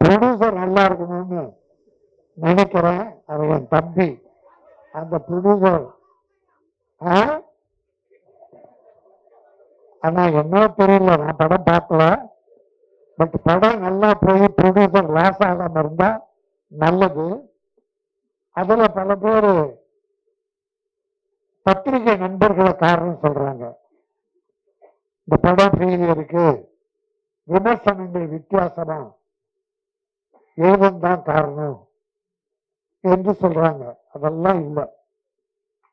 Producer நல்லா இருக்கணும்னு நினைக்கிறேன். அது என் தம்பி. அந்த ப்ரொடியூசர் ஆனா என்ன தெரியல, நான் படம் பார்க்கல. பட் படம் நல்லா போய் ப்ரொடியூசர் லாஸ் ஆகாம இருந்தா நல்லது. அதுல பல பேர் பத்திரிகை நண்பர்களை காரணம் சொல்றாங்க. இந்த படம் ஃபெயிலியருக்கு விமர்சனங்கள் வித்தியாசமா எழுதம் காரணம் என்று சொல்றாங்க. அதெல்லாம் இல்லை.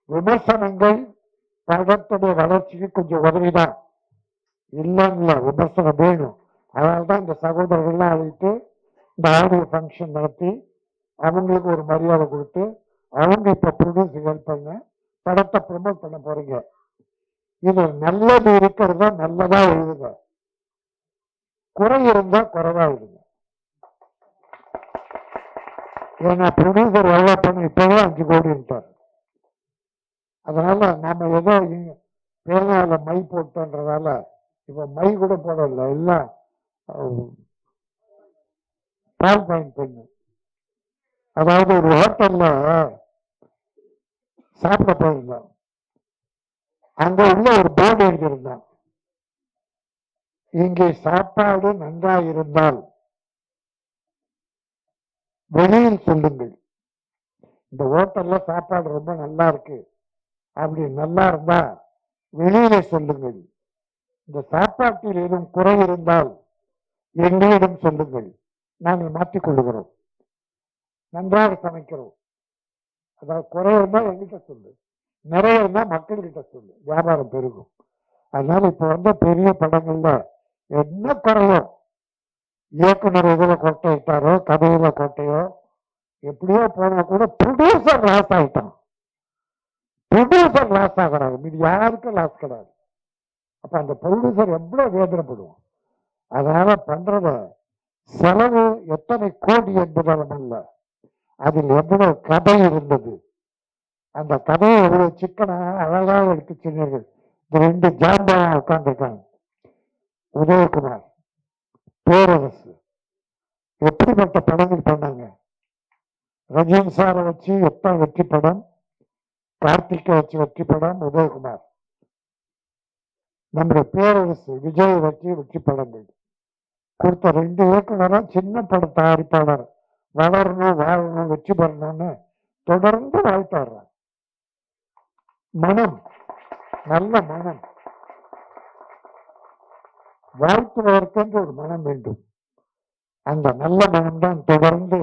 விமர்சனங்கள் படத்துடைய வளர்ச்சிக்கு கொஞ்சம் உதவிதான், இல்லைன்னு விமர்சனம் வேணும். அதனால்தான் இந்த சகோதரர்கள்லாம் அழைத்து இந்த ஆடியோ ஃபங்க்ஷன் நடத்தி அவங்களுக்கு ஒரு மரியாதை கொடுத்து அவங்க இப்ப ப்ரொடியூஸ் ஹெல்ப் பண்ண படத்தை ப்ரமோட் பண்ண போறீங்க. இது நல்லது இருக்கிறதா நல்லதா எழுதுங்க, குறை இருந்தா குறைவா எழுதுங்க. ஏன்னா ப்ரொடியூசர் எவ்வளவு பண்ண இப்பவே 5 கோடி இருந்தார். அதனால நாம ஏதோ பேனால மை போட்டோன்றதால இப்ப மை கூட போடல, எல்லாம் பால் பாயிண்ட் பண்ணு. அதாவது ஒரு ஹோட்டல்ல சாப்பிட போயிருந்தோம். அங்க உள்ள ஒரு போர்டு எழுதியிருந்தான், இங்கே சாப்பாடு நன்றாக இருந்தால் வெளியில் சொல்லுங்கள். இந்த ஹோட்டல்ல சாப்பாடு ரொம்ப நல்லா இருக்கு, அப்படி நல்லா இருந்தா வெளியில சொல்லுங்கள். இந்த சாப்பாட்டில் ஏதும் குறை இருந்தால் எங்களிடம் சொல்லுங்கள், நாங்கள் மாற்றிக் கொள்ளுகிறோம். நன்றாக சமைக்கிறோம். அதாவது குறை இருந்தா எங்கிட்ட சொல்லு, நிறைய இருந்தா மக்கள்கிட்ட சொல்லு, வியாபாரம் பெருகும். அதனால இப்ப வந்த பெரிய படங்கள்ல என்ன குறையோ, இயக்குனர் இதுல கொட்டை விட்டாரோ கதையில கொட்டையோ எப்படியோ போனா கூட ப்ரொடியூசர் லாஸ் ஆகிட்டான். ப்ரொடியூசர் லாஸ் ஆகிறாரு, இது யாருக்கும் லாஸ் கிடையாது. அப்ப அந்த ப்ரொடியூசர் எவ்வளவு வேதனைப்படுவோம். அதனால பண்றத செலவு எத்தனை கோடி என்பதாலும் அல்ல, அதில் எவ்வளவு கதை இருந்தது, அந்த கதையை எவ்வளவு சிக்கனா அழகாக எடுத்து சொன்னீர்கள். இந்த 2 ஜாம்பா உட்கார்ந்துருக்காங்க, உதயகுமார், பேரரசு, எப்படிப்பட்ட படங்கள் பண்ணாங்க. ரஜினி சாரை வச்சு எத்தனை வெற்றி படம், கார்த்திகை வச்சு வெற்றி படம், உதயகுமார். நம்முடைய பேரரசு விஜய் வச்சு வெற்றி படங்கள் கொடுத்த 2 இயக்குனரும் சின்ன பட தயாரிப்பாளர் வளரணும் வாழணும் வெற்றி பெறணும்னு தொடர்ந்து வாழ்த்து வர்றாங்க. மனம், நல்ல மனம், வாழ்த்துவதற்கென்று ஒரு மனம் வேண்டும். அந்த நல்ல மனம் தான் தொடர்ந்து